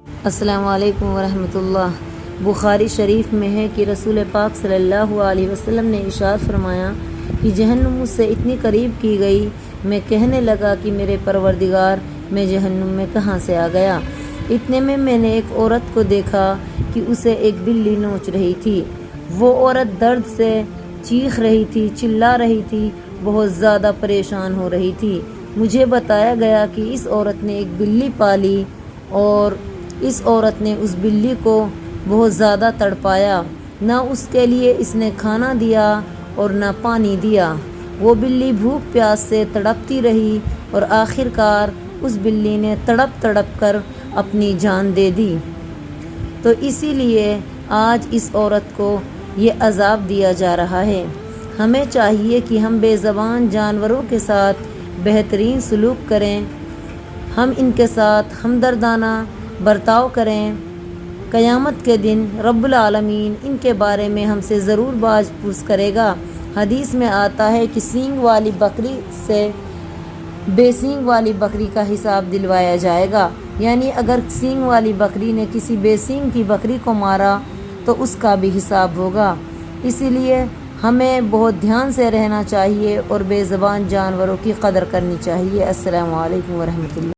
السلام علیکم ورحمۃ اللہ۔ بخاری شریف میں ہے کہ رسول پاک صلی اللہ علیہ وسلم نے ارشاد فرمایا کہ جہنم مجھ سے اتنی قریب کی گئی، میں کہنے لگا کہ میرے پروردگار، میں جہنم میں کہاں سے آ گیا۔ اتنے میں نے ایک عورت کو دیکھا کہ اسے ایک بلی نوچ رہی تھی۔ وہ عورت درد سے چیخ رہی تھی، چلا رہی تھی، بہت زیادہ پریشان ہو رہی تھی۔ مجھے بتایا گیا کہ اس عورت نے ایک بلی پالی اور اس عورت نے اس بلی کو بہت زیادہ تڑپایا، نہ اس کے لیے اس نے کھانا دیا اور نہ پانی دیا۔ وہ بلی بھوک پیاس سے تڑپتی رہی اور آخر کار اس بلی نے تڑپ تڑپ کر اپنی جان دے دی۔ تو اسی لیے آج اس عورت کو یہ عذاب دیا جا رہا ہے۔ ہمیں چاہیے کہ ہم بے زبان جانوروں کے ساتھ بہترین سلوک کریں، ہم ان کے ساتھ ہمدردانہ برتاؤ کریں۔ قیامت کے دن رب العالمین ان کے بارے میں ہم سے ضرور باز پرس کرے گا۔ حدیث میں آتا ہے کہ سینگ والی بکری سے بے سینگ والی بکری کا حساب دلوایا جائے گا، یعنی اگر سینگ والی بکری نے کسی بے سینگ کی بکری کو مارا تو اس کا بھی حساب ہوگا۔ اسی لیے ہمیں بہت دھیان سے رہنا چاہیے اور بے زبان جانوروں کی قدر کرنی چاہیے۔ السلام علیکم ورحمۃ اللہ۔